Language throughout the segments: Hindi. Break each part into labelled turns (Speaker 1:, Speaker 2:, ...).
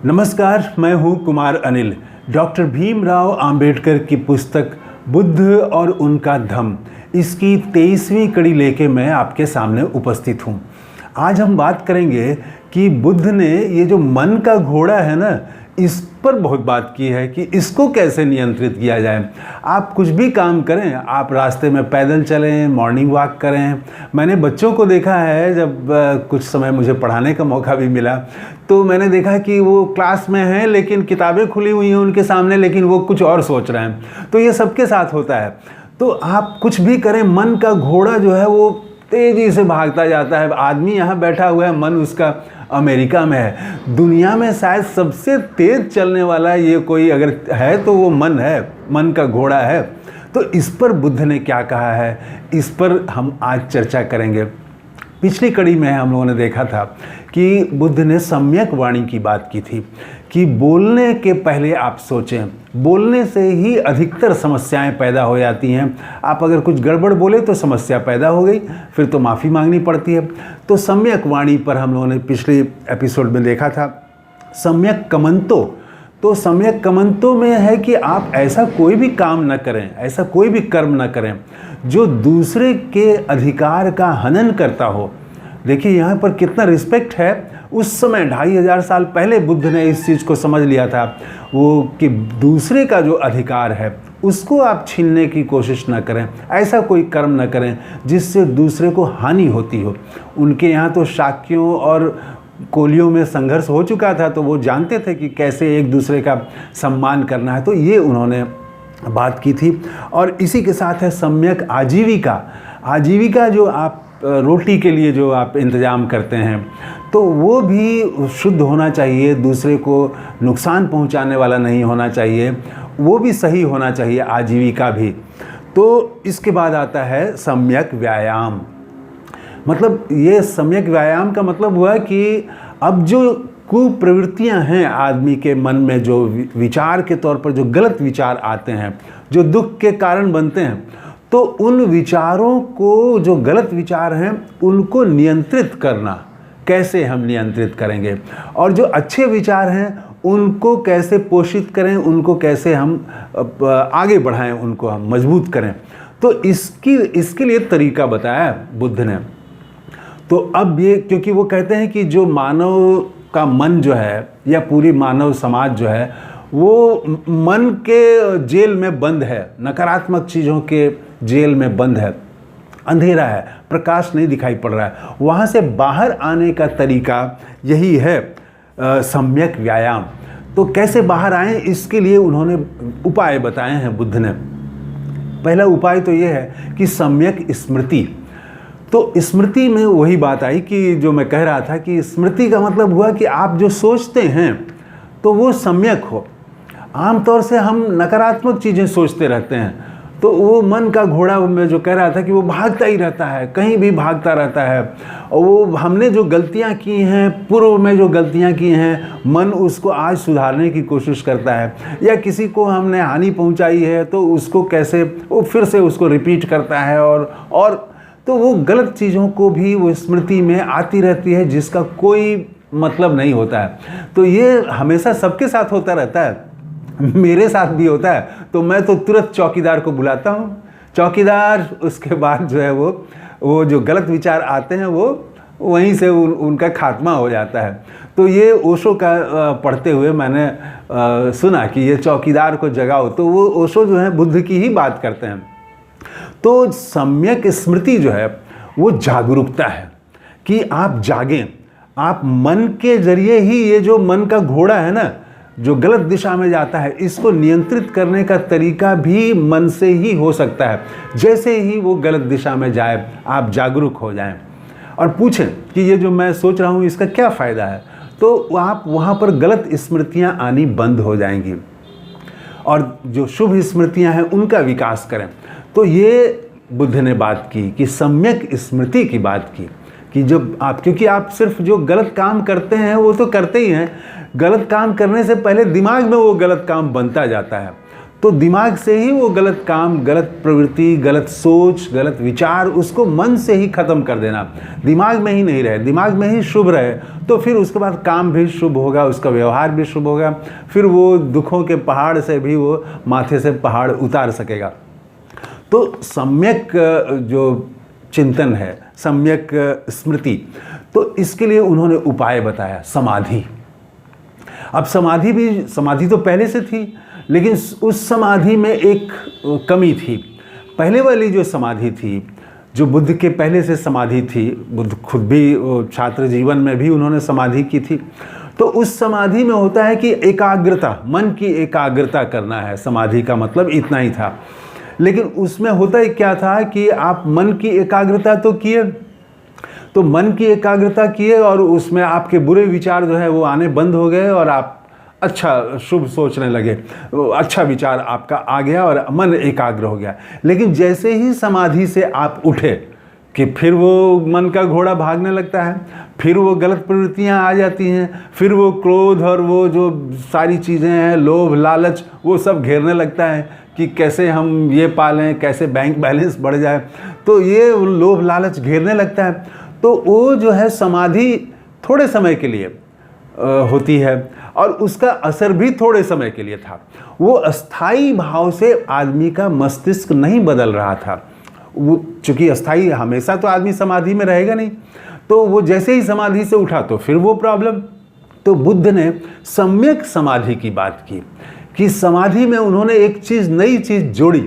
Speaker 1: नमस्कार, मैं हूं कुमार अनिल। डॉक्टर भीमराव अंबेडकर की पुस्तक बुद्ध और उनका धम्म, इसकी 23वीं कड़ी लेके मैं आपके सामने उपस्थित हूं। आज हम बात करेंगे कि बुद्ध ने ये जो मन का घोड़ा है ना, इस पर बहुत बात की है कि इसको कैसे नियंत्रित किया जाए। आप कुछ भी काम करें, आप रास्ते में पैदल चलें, मॉर्निंग वॉक करें। मैंने बच्चों को देखा है, जब कुछ समय मुझे पढ़ाने का मौका भी मिला, तो मैंने देखा कि वो क्लास में हैं लेकिन किताबें खुली हुई हैं उनके सामने, लेकिन वो कुछ और सोच रहे हैं। तो ये सबके साथ होता है। तो आप कुछ भी करें, मन का घोड़ा जो है वो तेज़ी से भागता जाता है। आदमी यहाँ बैठा हुआ है, मन उसका अमेरिका में है। दुनिया में शायद सबसे तेज़ चलने वाला ये कोई अगर है तो वो मन है, मन का घोड़ा है। तो इस पर बुद्ध ने क्या कहा है, इस पर हम आज चर्चा करेंगे। पिछली कड़ी में हम लोगों ने देखा था कि बुद्ध ने सम्यक वाणी की बात की थी कि बोलने के पहले आप सोचें। बोलने से ही अधिकतर समस्याएं पैदा हो जाती हैं। आप अगर कुछ गड़बड़ बोले तो समस्या पैदा हो गई, फिर तो माफ़ी मांगनी पड़ती है। तो सम्यक वाणी पर हम लोगों ने पिछले एपिसोड में देखा था। सम्यक कमंतो, तो सम्यक कमंतो में है कि आप ऐसा कोई भी काम न करें, ऐसा कोई भी कर्म न करें जो दूसरे के अधिकार का हनन करता हो। देखिए यहाँ पर कितना रिस्पेक्ट है। उस समय 2500 साल पहले बुद्ध ने इस चीज़ को समझ लिया था वो कि दूसरे का जो अधिकार है उसको आप छीनने की कोशिश न करें, ऐसा कोई कर्म न करें जिससे दूसरे को हानि होती हो। उनके यहाँ तो शाक्यों और कोलियों में संघर्ष हो चुका था, तो वो जानते थे कि कैसे एक दूसरे का सम्मान करना है। तो ये उन्होंने बात की थी। और इसी के साथ है सम्यक आजीविका। आजीविका जो आप रोटी के लिए जो आप इंतज़ाम करते हैं, तो वो भी शुद्ध होना चाहिए, दूसरे को नुकसान पहुंचाने वाला नहीं होना चाहिए, वो भी सही होना चाहिए, आजीविका भी। तो इसके बाद आता है सम्यक व्यायाम। मतलब ये सम्यक व्यायाम का मतलब हुआ कि अब जो कुप्रवृत्तियां हैं आदमी के मन में, जो विचार के तौर पर जो गलत विचार आते हैं, जो दुख के कारण बनते हैं, तो उन विचारों को, जो गलत विचार हैं उनको नियंत्रित करना। कैसे हम नियंत्रित करेंगे, और जो अच्छे विचार हैं उनको कैसे पोषित करें, उनको कैसे हम आगे बढ़ाएं, उनको हम मजबूत करें। तो इसके लिए तरीका बताया बुद्ध ने। तो अब ये, क्योंकि वो कहते हैं कि जो मानव का मन जो है, या पूरी मानव समाज जो है, वो मन के जेल में बंद है, नकारात्मक चीज़ों के जेल में बंद है, अंधेरा है, प्रकाश नहीं दिखाई पड़ रहा है। वहाँ से बाहर आने का तरीका यही है सम्यक व्यायाम। तो कैसे बाहर आएं, इसके लिए उन्होंने उपाय बताए हैं बुद्ध ने। पहला उपाय तो ये है कि सम्यक स्मृति। तो स्मृति में वही बात आई कि जो मैं कह रहा था कि स्मृति का मतलब हुआ कि आप जो सोचते हैं तो वो सम्यक हो। आमतौर से हम नकारात्मक चीज़ें सोचते रहते हैं, तो वो मन का घोड़ा, मैं जो कह रहा था कि वो भागता ही रहता है, कहीं भी भागता रहता है। और वो हमने जो गलतियां की हैं, पूर्व में जो गलतियां की हैं, मन उसको आज सुधारने की कोशिश करता है। या किसी को हमने हानि पहुंचाई है तो उसको कैसे वो फिर से उसको रिपीट करता है। और तो वो गलत चीज़ों को भी वो स्मृति में आती रहती है, जिसका कोई मतलब नहीं होता है। तो ये हमेशा सबके साथ होता रहता है, मेरे साथ भी होता है। तो मैं तो तुरंत चौकीदार को बुलाता हूँ। चौकीदार उसके बाद जो है वो जो गलत विचार आते हैं वो वहीं से उनका खात्मा हो जाता है। तो ये ओशो का पढ़ते हुए मैंने सुना कि ये चौकीदार को जगाओ। तो वो ओशो जो है बुद्ध की ही बात करते हैं। तो सम्यक स्मृति जो है वो जागरूकता है कि आप जागें। आप मन के जरिए ही, ये जो मन का घोड़ा है ना, जो गलत दिशा में जाता है, इसको नियंत्रित करने का तरीका भी मन से ही हो सकता है। जैसे ही वो गलत दिशा में जाए, आप जागरूक हो जाएं और पूछें कि ये जो मैं सोच रहा हूँ इसका क्या फ़ायदा है, तो आप वहाँ पर गलत स्मृतियाँ आनी बंद हो जाएंगी और जो शुभ स्मृतियाँ हैं उनका विकास करें। तो ये बुद्ध ने बात की कि सम्यक स्मृति की बात की कि जब आप, क्योंकि आप सिर्फ जो गलत काम करते हैं वो तो करते ही हैं, गलत काम करने से पहले दिमाग में वो गलत काम बनता जाता है। तो दिमाग से ही वो गलत काम, गलत प्रवृत्ति, गलत सोच, गलत विचार उसको मन से ही ख़त्म कर देना। दिमाग में ही नहीं रहे, दिमाग में ही शुभ रहे तो फिर उसके बाद काम भी शुभ होगा, उसका व्यवहार भी शुभ होगा, फिर वो दुखों के पहाड़ से भी वो माथे से पहाड़ उतार सकेगा। तो सम्यक जो चिंतन है, सम्यक स्मृति, तो इसके लिए उन्होंने उपाय बताया, समाधि। अब समाधि तो पहले से थी, लेकिन उस समाधि में एक कमी थी। पहले वाली जो समाधि थी, जो बुद्ध के पहले से समाधि थी, बुद्ध खुद भी छात्र जीवन में भी उन्होंने समाधि की थी, तो उस समाधि में होता है कि एकाग्रता, मन की एकाग्रता करना है। समाधि का मतलब इतना ही था। लेकिन उसमें होता ही क्या था कि आप मन की एकाग्रता तो किए, तो मन की एकाग्रता किए और उसमें आपके बुरे विचार जो है वो आने बंद हो गए और आप अच्छा शुभ सोचने लगे, अच्छा विचार आपका आ गया और मन एकाग्र हो गया। लेकिन जैसे ही समाधि से आप उठे कि फिर वो मन का घोड़ा भागने लगता है, फिर वो गलत प्रवृत्तियां आ जाती हैं, फिर वो क्रोध और वो जो सारी चीज़ें हैं, लोभ लालच, वो सब घेरने लगता है कि कैसे हम ये पालें, कैसे बैंक बैलेंस बढ़ जाए। तो ये लोभ लालच घेरने लगता है। तो वो जो है समाधि थोड़े समय के लिए होती है और उसका असर भी थोड़े समय के लिए था। वो अस्थाई भाव से आदमी का मस्तिष्क नहीं बदल रहा था। वो चूँकि अस्थाई, हमेशा तो आदमी समाधि में रहेगा नहीं, तो वो जैसे ही समाधि से उठा तो फिर वो प्रॉब्लम। तो बुद्ध ने सम्यक समाधि की बात की कि समाधि में उन्होंने एक चीज़, नई चीज़ जोड़ी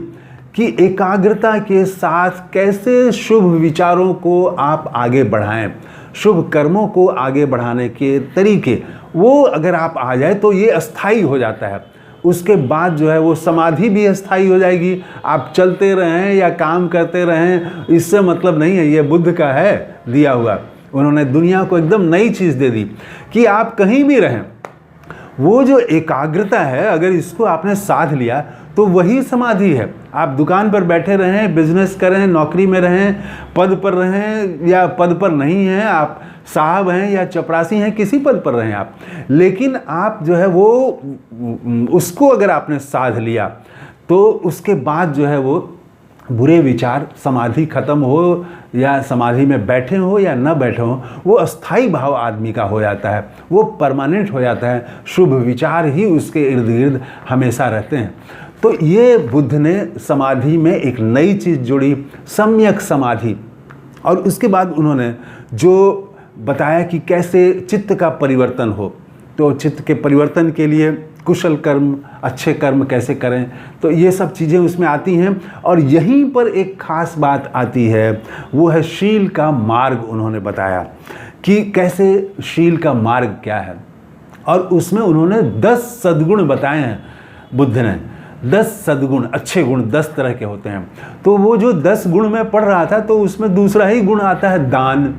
Speaker 1: कि एकाग्रता के साथ कैसे शुभ विचारों को आप आगे बढ़ाएं, शुभ कर्मों को आगे बढ़ाने के तरीके, वो अगर आप आ जाए तो ये अस्थाई हो जाता है। उसके बाद जो है वो समाधि भी अस्थाई हो जाएगी। आप चलते रहें या काम करते रहें, इससे मतलब नहीं है, ये बुद्ध का है दिया हुआ। उन्होंने दुनिया को एकदम नई चीज़ दे दी कि आप कहीं भी रहें, वो जो एकाग्रता है अगर इसको आपने साध लिया तो वही समाधि है। आप दुकान पर बैठे रहें, बिजनेस करें, नौकरी में रहें, पद पर रहें या पद पर नहीं हैं, आप साहब हैं या चपरासी हैं, किसी पद पर रहें आप, लेकिन आप जो है वो उसको अगर आपने साध लिया तो उसके बाद जो है वो बुरे विचार, समाधि खत्म हो या समाधि में बैठे हो या न बैठे हो, वो अस्थाई भाव आदमी का हो जाता है, वो परमानेंट हो जाता है। शुभ विचार ही उसके इर्द गिर्द हमेशा रहते हैं। तो ये बुद्ध ने समाधि में एक नई चीज़ जोड़ी, सम्यक समाधि। और उसके बाद उन्होंने जो बताया कि कैसे चित्त का परिवर्तन हो, तो चित्त के परिवर्तन के लिए कुशल कर्म, अच्छे कर्म कैसे करें, तो ये सब चीज़ें उसमें आती हैं। और यहीं पर एक ख़ास बात आती है, वो है शील का मार्ग। उन्होंने बताया कि कैसे शील का मार्ग क्या है, और उसमें उन्होंने 10 सद्गुण बताए हैं बुद्ध ने। 10 सद्गुण, अच्छे गुण 10 तरह के होते हैं। तो वो जो 10 गुण मैं पढ़ रहा था तो उसमें दूसरा ही गुण आता है दान।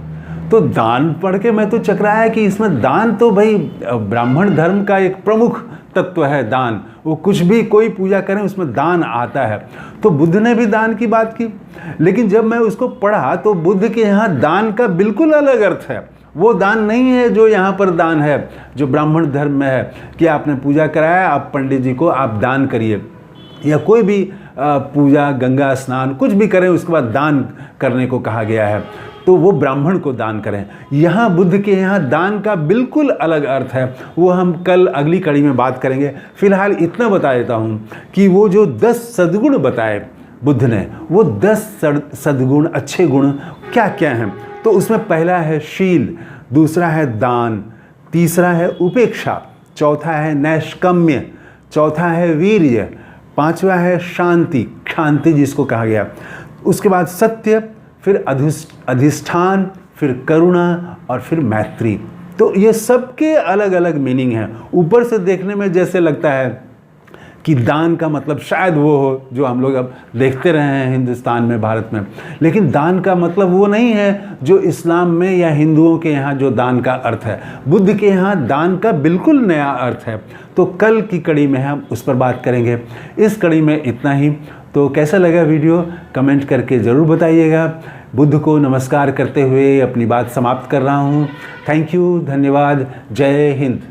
Speaker 1: तो दान पढ़ के मैं तो चकराया कि इसमें दान तो भाई ब्राह्मण धर्म का एक प्रमुख तत्व है दान। वो कुछ भी कोई पूजा करें उसमें दान आता है। तो बुद्ध ने भी दान की बात की, लेकिन जब मैं उसको पढ़ा तो बुद्ध के यहाँ दान का बिल्कुल अलग अर्थ है। वो दान नहीं है जो यहाँ पर दान है, जो ब्राह्मण धर्म में है कि आपने पूजा कराया, आप पंडित जी को आप दान करिए, या कोई भी पूजा, गंगा स्नान कुछ भी करें उसके बाद दान करने को कहा गया है, तो वो ब्राह्मण को दान करें। यहाँ बुद्ध के यहाँ दान का बिल्कुल अलग अर्थ है। वो हम कल अगली कड़ी में बात करेंगे। फिलहाल इतना बता देता हूँ कि वो जो 10 सद्गुण बताए बुद्ध ने, वो 10 सद्गुण, अच्छे गुण क्या क्या हैं। तो उसमें पहला है शील, दूसरा है दान, तीसरा है उपेक्षा, चौथा है नैष्कम्य, चौथा है वीर्य, पांचवा है शांति, शांति जिसको कहा गया, उसके बाद सत्य, फिर अधिष्ठान, फिर करुणा और फिर मैत्री। तो ये सबके अलग अलग मीनिंग हैं। ऊपर से देखने में जैसे लगता है कि दान का मतलब शायद वो हो जो हम लोग अब देखते रहे हैं हिंदुस्तान में, भारत में, लेकिन दान का मतलब वो नहीं है जो इस्लाम में या हिंदुओं के यहाँ जो दान का अर्थ है। बुद्ध के यहाँ दान का बिल्कुल नया अर्थ है। तो कल की कड़ी में हम उस पर बात करेंगे। इस कड़ी में इतना ही। तो कैसा लगा वीडियो कमेंट करके ज़रूर बताइएगा। बुद्ध को नमस्कार करते हुए अपनी बात समाप्त कर रहा हूँ। थैंक यू, धन्यवाद, जय हिंद।